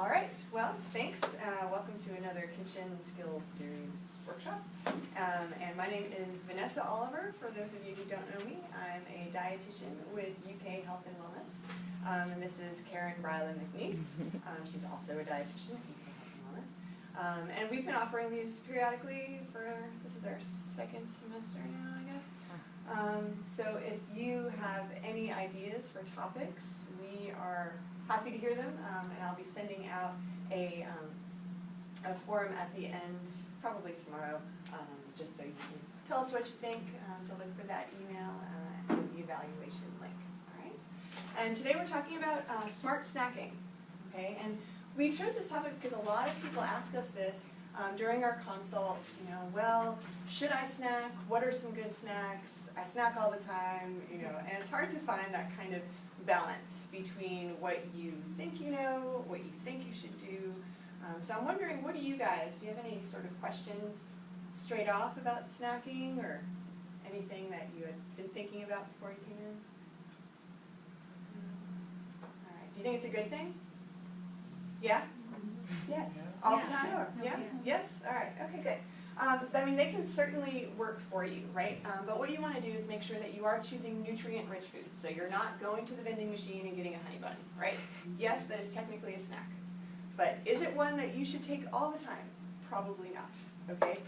All right, well, thanks. Welcome to another Kitchen Skills Series workshop. And my name is Vanessa Oliver. For those of you who don't know me, I'm a dietitian with UK Health and Wellness. And this is Karen Brylan McNeese. She's also a dietitian at UK Health and Wellness. And we've been offering these periodically for, this is our second semester now, I guess. So if you have any ideas for topics, we are happy to hear them, and I'll be sending out a form at the end, probably tomorrow, just so you can tell us what you think. So look for that email and the evaluation link. All right. And today we're talking about smart snacking. Okay. And we chose this topic because a lot of people ask us this during our consults. You know, well, should I snack? What are some good snacks? I snack all the time. You know, and it's hard to find that kind of balance between what you think you know, what you think you should do. So I'm wondering, what do you guys, do you have any sort of questions straight off about snacking or anything that you had been thinking about before you came in? All right, do you think it's a good thing? Yeah? Yes. All the time? Sure. Yeah? Yes? All right, okay, good. I mean, they can certainly work for you, right? But what you want to do is make sure that you are choosing nutrient-rich foods. So you're not going to the vending machine and getting a honey bun, right? Yes, that is technically a snack. But is it one that you should take all the time? Probably not, okay?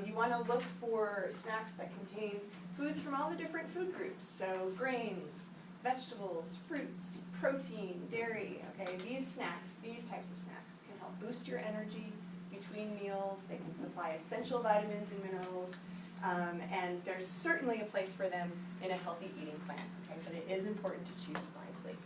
You want to look for snacks that contain foods from all the different food groups. So grains, vegetables, fruits, protein, dairy, okay? These snacks, these types of snacks can help boost your energy between meals. They can supply essential vitamins and minerals, and there's certainly a place for them in a healthy eating plan, okay? But it is important to choose wisely.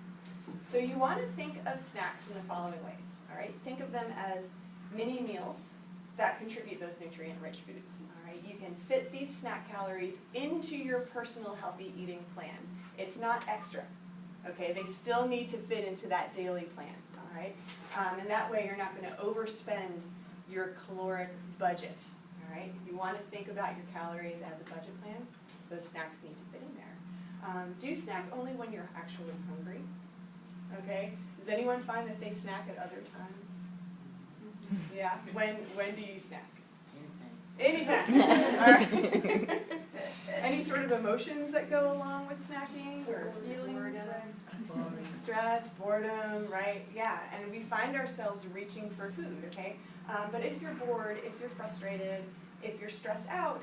So you want to think of snacks in the following ways, all right? Think of them as mini meals that contribute those nutrient-rich foods, all right? You can fit these snack calories into your personal healthy eating plan. It's not extra, okay? They still need to fit into that daily plan, all right? And that way you're not going to overspend your caloric budget, all right? If you want to think about your calories as a budget plan, those snacks need to fit in there. Do snack only when you're actually hungry, okay? Does anyone find that they snack at other times? Yeah, when do you snack? Anytime. All right. Any sort of emotions that go along with snacking or feelings? Stress, boredom, right? Yeah, and we find ourselves reaching for food, okay? But if you're bored, if you're frustrated, if you're stressed out,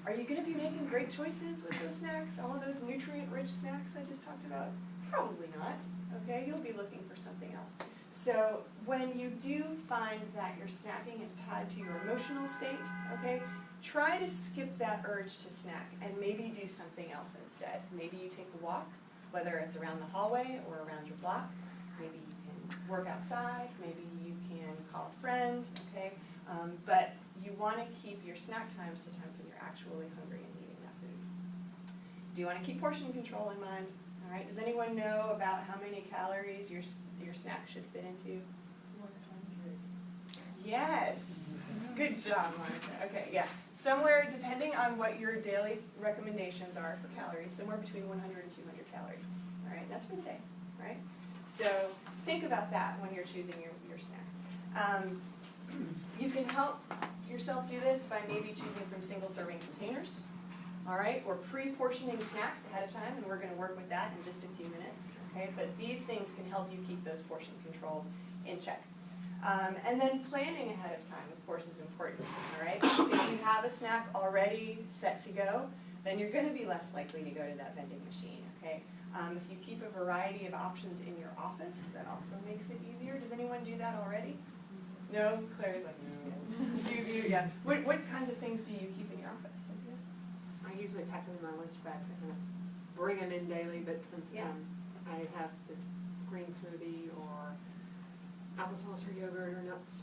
are you going to be making great choices with those snacks? All of those nutrient-rich snacks I just talked about? Probably not, okay? You'll be looking for something else. So when you do find that your snacking is tied to your emotional state, okay, try to skip that urge to snack and maybe do something else instead. Maybe you take a walk, whether it's around the hallway or around your block. Maybe you can work outside, maybe you can call a friend, okay? But you want to keep your snack times to times when you're actually hungry and eating that food. Do you want to keep portion control in mind? All right, does anyone know about how many calories your snack should fit into? 100. Yes, good job, Monica. Okay, yeah, somewhere, depending on what your daily recommendations are for calories, somewhere between 100 and 200 calories. All right, that's for the day, right? So think about that when you're choosing your snacks. You can help yourself do this by maybe choosing from single-serving containers, all right, or pre-portioning snacks ahead of time, and we're going to work with that in just a few minutes, okay? But these things can help you keep those portion controls in check. And then planning ahead of time, of course, is important, all right? If you have a snack already set to go, then you're going to be less likely to go to that vending machine, okay? If you keep a variety of options in your office, that also makes it easier. Does anyone do that already? No? Claire's like, no. Yeah. What kinds of things do you keep in your office? I usually pack them in my lunch bags. I kind of bring them in daily, but sometimes I have the green smoothie or applesauce or yogurt or nuts.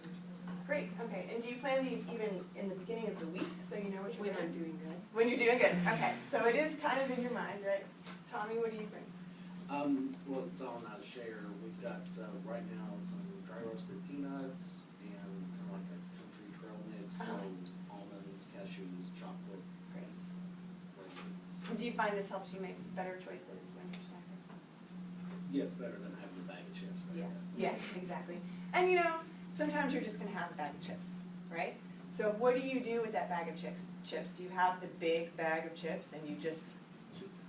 Great. Okay. And do you plan these even in the beginning of the week so you know what you're When I'm doing good. When you're doing good. Okay. So it is kind of in your mind, right? Tommy, what do you think? Well, it's all not a share. We've got right now some dry roasted peanuts and kind of like a country trail mix, so almonds, cashews, chocolate. Great. Raisins. Do you find this helps you make better choices when you're snacking? Yeah, it's better than having a bag of chips. Yeah, exactly. And you know, sometimes you're just gonna have a bag of chips, right? So what do you do with that bag of chips? Do you have the big bag of chips and you just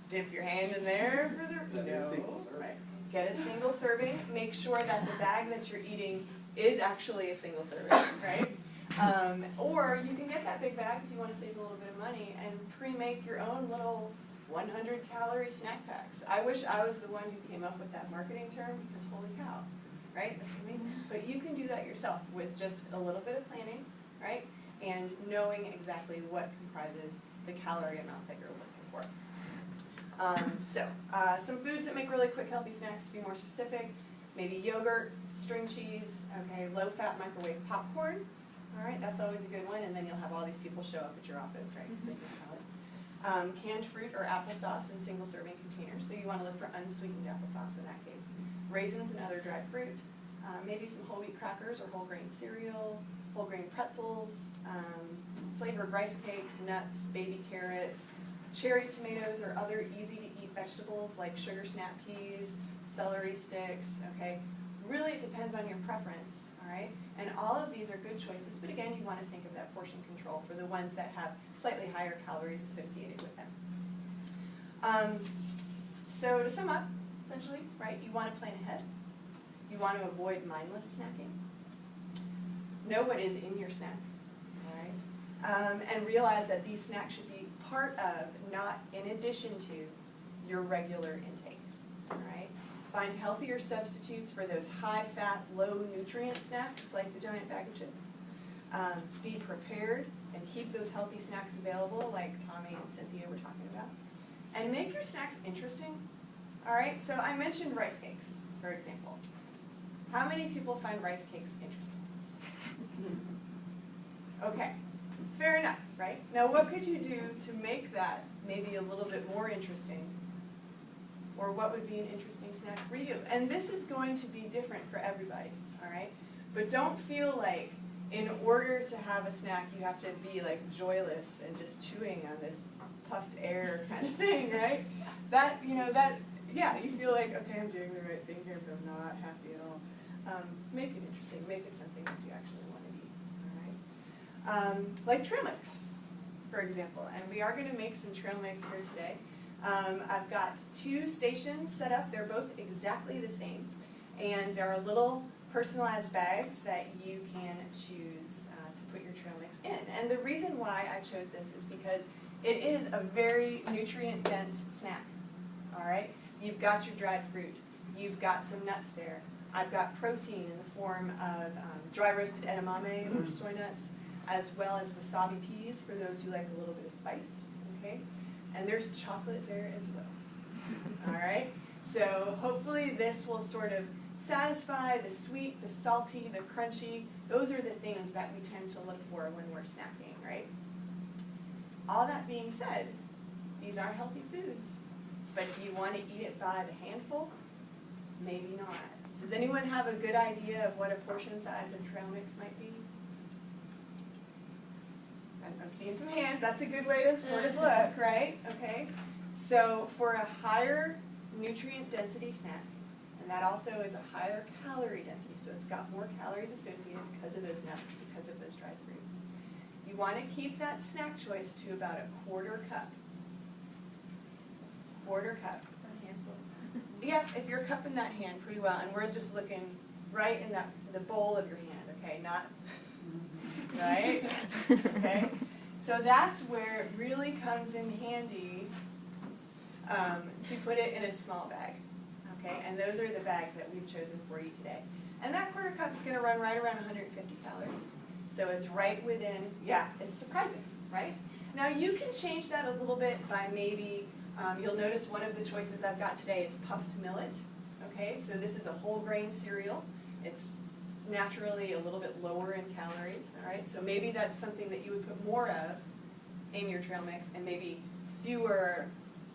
dip your hand in there for the, Get a single serving. right. Get a single serving, make sure that the bag that you're eating is actually a single serving, right? Or you can get that big bag if you want to save a little bit of money and pre-make your own little 100-calorie snack packs. I wish I was the one who came up with that marketing term because holy cow, right? That's amazing. But you can do that yourself with just a little bit of planning, right? And knowing exactly what comprises the calorie amount that you're looking for. Some foods that make really quick, healthy snacks, to be more specific, maybe yogurt, string cheese, okay, low-fat microwave popcorn. All right, that's always a good one, and then you'll have all these people show up at your office, right, because they can smell it. Canned fruit or applesauce in single-serving containers, so you want to look for unsweetened applesauce in that case. Raisins and other dried fruit, maybe some whole wheat crackers or whole grain cereal, whole grain pretzels, flavored rice cakes, nuts, baby carrots, cherry tomatoes or other easy-to-eat vegetables like sugar snap peas, celery sticks, okay? Really, it depends on your preference, all right? And all of these are good choices, but again, you want to think of that portion control for the ones that have slightly higher calories associated with them. So to sum up, essentially, right, you want to plan ahead. You want to avoid mindless snacking. Know what is in your snack, all right? And realize that these snacks should be part of, not in addition to, your regular intake, all right? Find healthier substitutes for those high-fat, low-nutrient snacks like the giant bag of chips. Be prepared and keep those healthy snacks available like Tommy and Cynthia were talking about. And make your snacks interesting, all right? So I mentioned rice cakes, for example. How many people find rice cakes interesting? Okay, fair enough, right? Now what could you do to make that maybe a little bit more interesting? Or what would be an interesting snack for you? And this is going to be different for everybody, all right? But don't feel like in order to have a snack you have to be like joyless and just chewing on this puffed air kind of thing, right? That, you know, that, yeah, you feel like, okay, I'm doing the right thing here, but I'm not happy at all. Make it interesting, make it something that you actually want to eat, all right? Like trail mix, for example, and we are going to make some trail mix here today. I've got 2 stations set up. They're both exactly the same. And there are little personalized bags that you can choose to put your trail mix in. And the reason why I chose this is because it is a very nutrient-dense snack. All right? You've got your dried fruit. You've got some nuts there. I've got protein in the form of dry roasted edamame or soy nuts, as well as wasabi peas for those who like a little bit of spice. Okay? And there's chocolate there as well, all right? So hopefully this will sort of satisfy the sweet, the salty, the crunchy. Those are the things that we tend to look for when we're snacking, right? All that being said, these are healthy foods, but do you want to eat it by the handful? Maybe not. Does anyone have a good idea of what a portion size of trail mix might be? I'm seeing some hands. That's a good way to sort of look, right? Okay. So for a higher nutrient density snack, and that also is a higher calorie density, so it's got more calories associated because of those nuts, because of those dried fruit. You want to keep that snack choice to about a quarter cup. Quarter cup. A handful. Yeah, if you're cupping that hand pretty well, and we're just looking right in the bowl of your hand, okay, not, right? Okay. So that's where it really comes in handy to put it in a small bag, okay? And those are the bags that we've chosen for you today. And that quarter cup is going to run right around 150 calories. So it's right within, yeah, it's surprising, right? Now you can change that a little bit by maybe, you'll notice one of the choices I've got today is puffed millet, okay? So this is a whole grain cereal. It's naturally a little bit lower in calories, all right? So maybe that's something that you would put more of in your trail mix and maybe fewer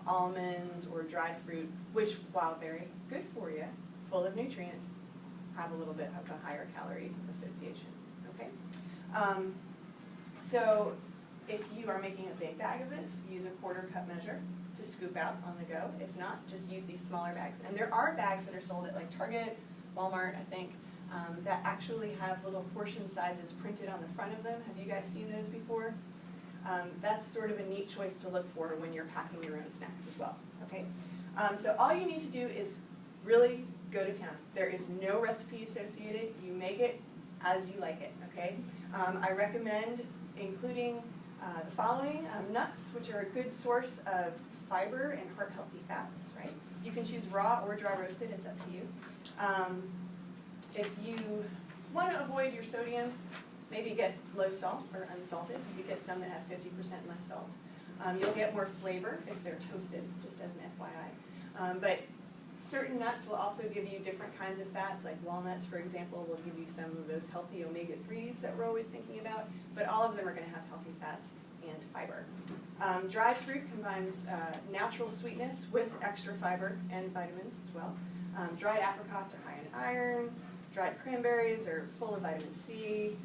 almonds or dried fruit, which, while very good for you, full of nutrients, have a little bit of a higher calorie association, okay? So if you are making a big bag of this, use a quarter cup measure to scoop out on the go. If not, just use these smaller bags. And there are bags that are sold at like Target, Walmart, I think, that actually have little portion sizes printed on the front of them. Have you guys seen those before? That's sort of a neat choice to look for when you're packing your own snacks as well, okay? So all you need to do is really go to town. There is no recipe associated. You make it as you like it, okay? I recommend including the following: nuts, which are a good source of fiber and heart-healthy fats, right? You can choose raw or dry roasted, it's up to you. If you want to avoid your sodium, maybe get low salt or unsalted. You get some that have 50% less salt. You'll get more flavor if they're toasted, just as an FYI. But certain nuts will also give you different kinds of fats, like walnuts, for example, will give you some of those healthy omega-3s that we're always thinking about, but all of them are going to have healthy fats and fiber. Dried fruit combines natural sweetness with extra fiber and vitamins as well. Dried apricots are high in iron. Dried cranberries are full of vitamin C.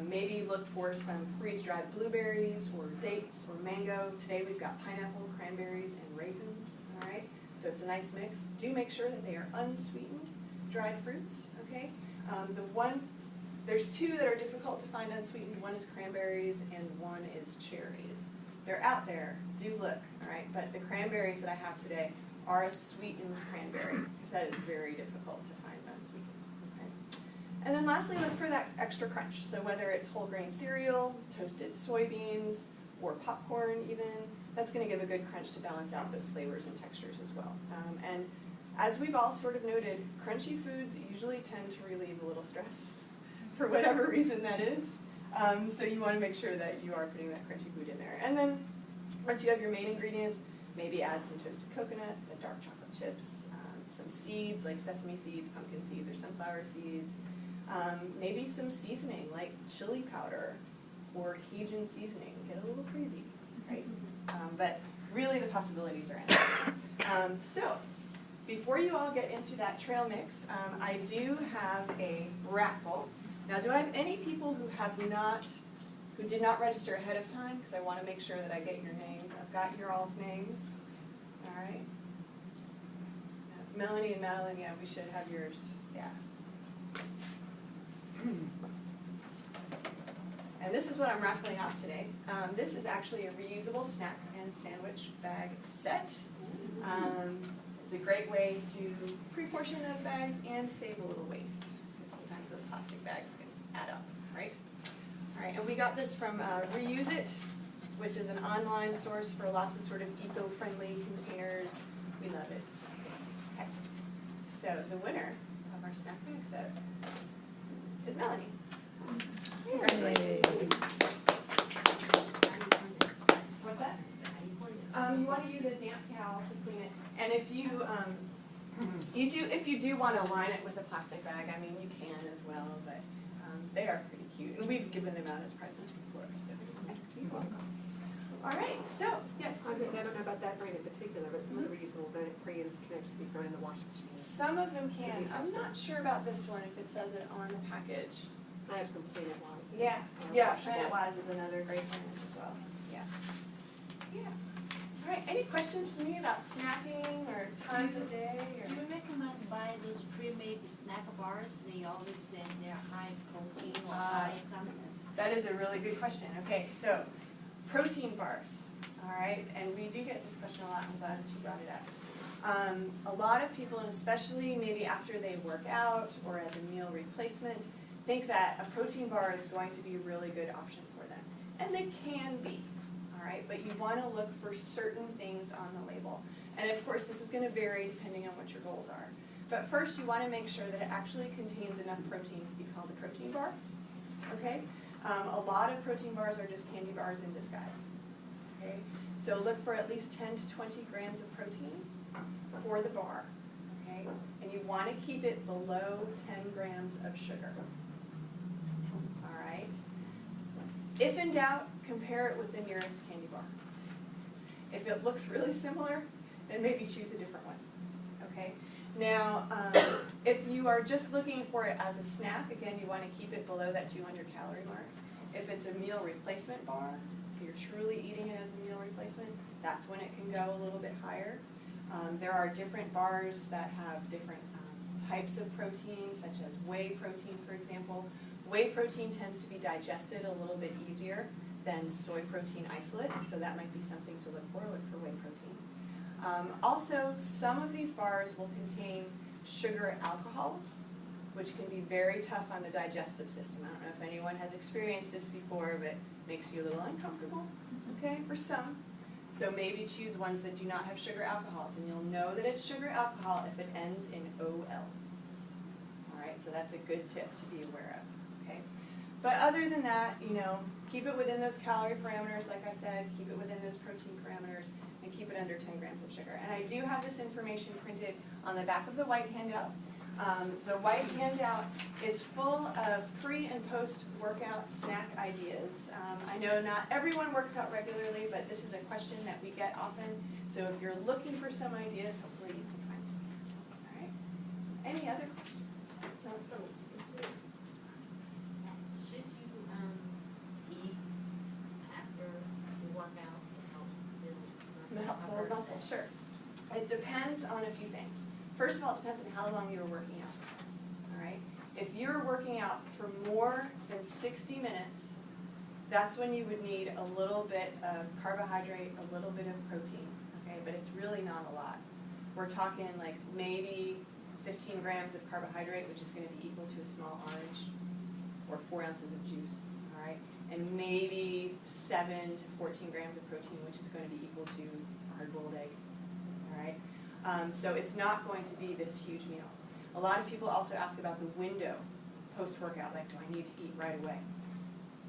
Maybe look for some freeze-dried blueberries or dates or mango. Today we've got pineapple, cranberries, and raisins, all right? So it's a nice mix. Do make sure that they are unsweetened dried fruits, okay? There's two that are difficult to find unsweetened. One is cranberries and one is cherries. They're out there, do look, all right? But the cranberries that I have today are a sweetened cranberry, because that is very difficult to find unsweetened, okay? And then lastly, look for that extra crunch. So whether it's whole grain cereal, toasted soybeans, or popcorn even, that's going to give a good crunch to balance out those flavors and textures as well. And as we've all sort of noted, crunchy foods usually tend to relieve a little stress, for whatever reason that is. So you want to make sure that you are putting that crunchy food in there. And then once you have your main ingredients, maybe add some toasted coconut, the dark chocolate chips, some seeds like sesame seeds, pumpkin seeds, or sunflower seeds. Maybe some seasoning like chili powder or Cajun seasoning. Get a little crazy, right? But really the possibilities are endless. So before you all get into that trail mix, I do have a raffle. Now, do I have any people who did not register ahead of time? Because I want to make sure that I get your names. I've got your all's names. All right. Melanie and Madeline, yeah, we should have yours. Yeah. And this is what I'm raffling off today. This is actually a reusable snack and sandwich bag set. It's a great way to pre-portion those bags and save a little waste, because sometimes those plastic bags can add up, right? All right, and we got this from Reuse It, which is an online source for lots of sort of eco-friendly containers. We love it. Okay. So the winner of our snack bag set is Melanie. Congratulations. What's that? You want to use a damp towel to clean it, and if you do want to line it with a plastic bag, I mean you can as well, but they are pretty cute, and we've given them out as presents before. So you're welcome. All right, so yes. I don't know about that brand in particular, but some of the reusable brands can actually be thrown in the washing machine. Some of them can. I'm not sure about this one if it says it on the package. I have some Planet Wise. Yeah, yeah, Planet Wise is another great brand as well. Yeah. Yeah. All right, any questions for me about snacking or times of day? Do you recommend buy those pre-made snack bars? They always say they're high protein or high something. That is a really good question. Okay, so protein bars, all right, and we do get this question a lot. I'm glad that you brought it up. A lot of people, and especially maybe after they work out or as a meal replacement, think that a protein bar is going to be a really good option for them. And they can be, all right? But you want to look for certain things on the label. And of course, this is going to vary depending on what your goals are. But first, you want to make sure that it actually contains enough protein to be called a protein bar, okay? A lot of protein bars are just candy bars in disguise, okay? So look for at least 10 to 20 grams of protein for the bar, okay? And you want to keep it below 10 grams of sugar. If in doubt, compare it with the nearest candy bar. If it looks really similar, then maybe choose a different one, okay? Now, if you are just looking for it as a snack, again, you want to keep it below that 200 calorie mark. If it's a meal replacement bar, if you're truly eating it as a meal replacement, that's when it can go a little bit higher. There are different bars that have different types of protein, such as whey protein, for example. Whey protein tends to be digested a little bit easier than soy protein isolate, so that might be something to look for whey protein. Also, some of these bars will contain sugar alcohols, which can be very tough on the digestive system. I don't know if anyone has experienced this before, but it makes you a little uncomfortable, okay, for some. So maybe choose ones that do not have sugar alcohols, and you'll know that it's sugar alcohol if it ends in OL. All right, so that's a good tip to be aware of, okay? But other than that, you know, keep it within those calorie parameters, like I said, keep it within those protein parameters, and keep it under 10 grams of sugar. And I do have this information printed on the back of the white handout. The white handout is full of pre- and post-workout snack ideas. I know not everyone works out regularly, but this is a question that we get often. So if you're looking for some ideas, hopefully you can find some. All right. Any other questions? No, Should you, eat after you work out to help build muscle? Muscle, sure. It depends on a few things. First of all, it depends on how long you were working out. All right? If you're working out for more than 60 minutes, that's when you would need a little bit of carbohydrate, a little bit of protein, okay? But it's really not a lot. We're talking like maybe 15 grams of carbohydrate, which is going to be equal to a small orange, or 4 ounces of juice, all right? And maybe 7 to 14 grams of protein, which is going to be equal to a hard-boiled egg, all right? So it's not going to be this huge meal. A lot of people also ask about the window post-workout, like, do I need to eat right away?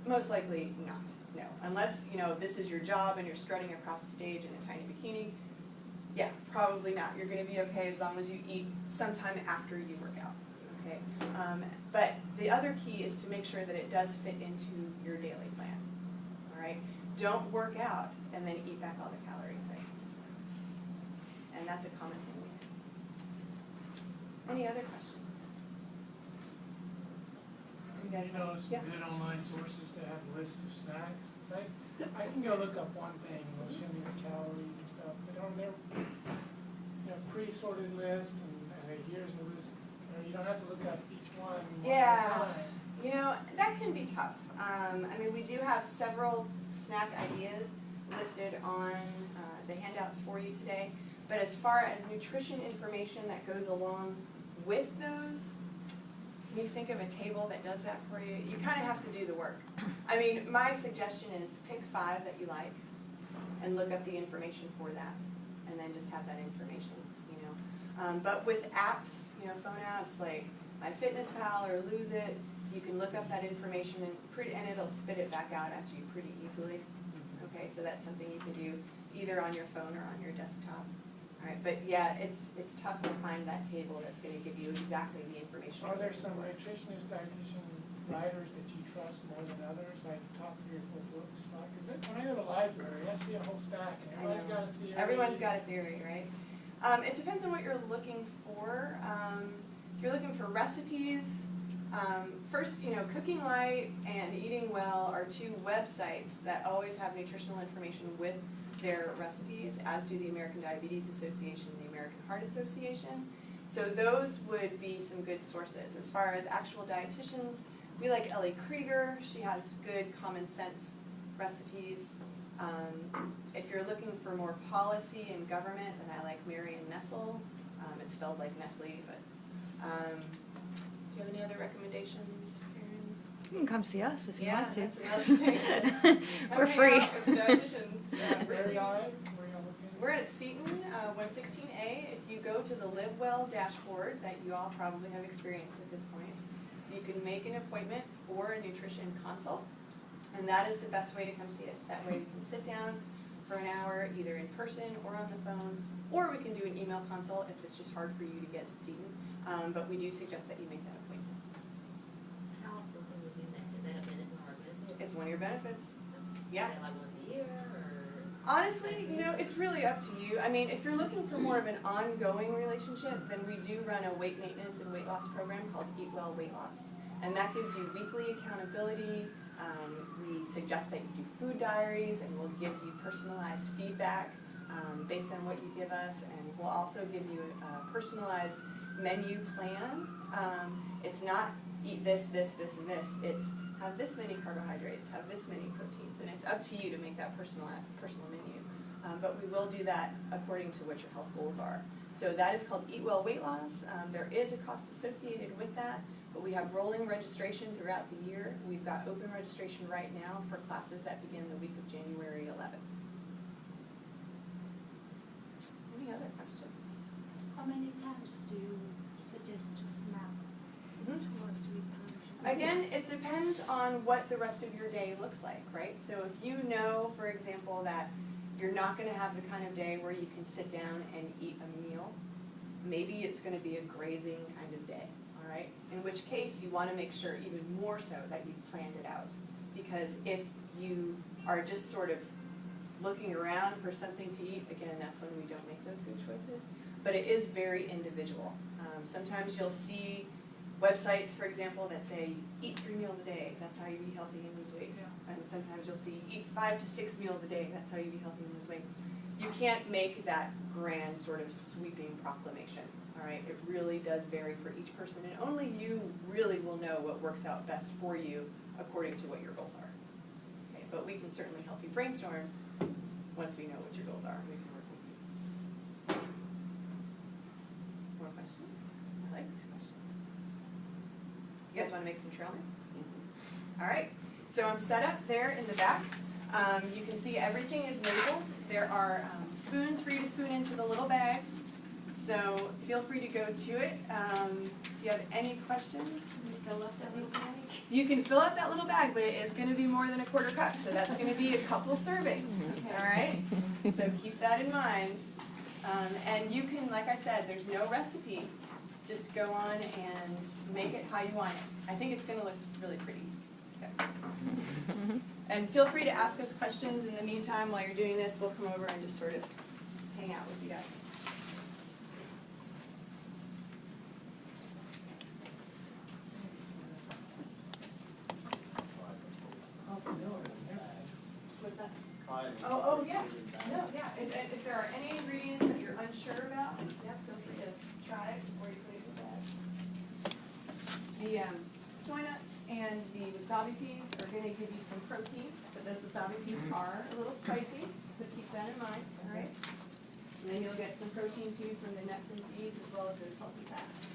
Most likely not, no. Unless, you know, this is your job and you're strutting across the stage in a tiny bikini, yeah, probably not. You're going to be okay as long as you eat sometime after you work out, okay? But the other key is to make sure that it does fit into your daily plan, all right? Don't work out and then eat back all the calories that you just worked. And that's a common thing we see. Any other questions? You guys You know, want- some yeah. good online sources to have a list of snacks. It's like, I can go look up one thing, and it'll show me the calories and stuff, but on their, you know, pre-sorted list, and here's the list. You know, you don't have to look up each one Yeah. at a time. You know, that can be tough. I mean, we do have several snack ideas listed on the handouts for you today, but as far as nutrition information that goes along with those, can you think of a table that does that for you? You kind of have to do the work. I mean, my suggestion is pick 5 that you like and look up the information for that, and then just have that information, you know. But with apps, you know, phone apps like MyFitnessPal or Lose It, you can look up that information and it'll spit it back out at you pretty easily. Okay, so that's something you can do either on your phone or on your desktop. All right, but yeah, it's tough to find that table that's going to give you exactly the information. Are there some nutritionist, dietitian writers that you trust more than others, like top 3 or 4 books? Because when I go to the library, I see a whole stack, and everybody's got a theory. Everyone's got a theory, right? It depends on what you're looking for. If you're looking for recipes, first, you know, Cooking Light and Eating Well are 2 websites that always have nutritional information with their recipes, as do the American Diabetes Association and the American Heart Association. So those would be some good sources. As far as actual dietitians, we like Ellie Krieger. She has good common sense recipes. If you're looking for more policy and government, then I like Marion Nestle. It's spelled like Nestle, but do you have any other recommendations, Karen? You can come see us if you want to. That's another thing. Come We're hang free. out with the dietitians. Where y'all at? Where y'all looking? We're at Seton, 116A. If you go to the LiveWell dashboard that you all probably have experienced at this point, you can make an appointment for a nutrition consult, and that is the best way to come see us. That way we can sit down for an hour, either in person or on the phone, or we can do an email consult if it's just hard for you to get to Seton. But we do suggest that you make that appointment. How often can we do that? Is that a benefit or a benefit? It's one of your benefits. Yeah. Is that like once a year or? Honestly, you know, it's really up to you. I mean, if you're looking for more of an ongoing relationship, then we do run a weight maintenance and weight loss program called Eat Well Weight Loss. And that gives you weekly accountability. We suggest that you do food diaries, and we'll give you personalized feedback based on what you give us. And we'll also give you personalized menu plan. It's not eat this, this, this, and this. It's have this many carbohydrates, have this many proteins, and it's up to you to make that personal menu. But we will do that according to what your health goals are. So that is called Eat Well Weight Loss. There is a cost associated with that, but we have rolling registration throughout the year. We've got open registration right now for classes that begin the week of January 11th. Any other questions? How many times do you suggest to snack? 2 or 3 times? Again, it depends on what the rest of your day looks like, right? So if you know, for example, that you're not going to have the kind of day where you can sit down and eat a meal, maybe it's going to be a grazing kind of day, all right? In which case, you want to make sure even more so that you've planned it out. Because if you are just sort of looking around for something to eat, again, that's when we don't make those good choices. But it is very individual. Sometimes you'll see websites, for example, that say, eat 3 meals a day, that's how you be healthy and lose weight. Yeah. And sometimes you'll see, eat 5 to 6 meals a day, that's how you be healthy and lose weight. You can't make that grand sort of sweeping proclamation, all right? It really does vary for each person, and only you really will know what works out best for you according to what your goals are. Okay, but we can certainly help you brainstorm once we know what your goals are, and we can work with you. More questions? I like these questions. You guys want to make some trail mix? All right, so I'm set up there in the back. You can see everything is labeled. There are spoons for you to spoon into the little bags, so feel free to go to it. If you have any questions, Fill up that little bag? you can fill up that little bag, but it is going to be more than a quarter cup, so that's going to be a couple servings, all right? So keep that in mind. And you can, like I said, there's no recipe. Just go on and make it how you want it. I think it's going to look really pretty. Okay. And feel free to ask us questions in the meantime while you're doing this. We'll come over and just sort of hang out with you guys. What's that? Oh, yeah. No, yeah. If there are any ingredients that you're unsure about, yeah, feel free to try it before you put it in the bag. The soy nuts and the wasabi peas are going to give you some protein, but those wasabi peas are a little spicy, so keep that in mind, all right? And then you'll get some protein too from the nuts and seeds as well as those healthy fats.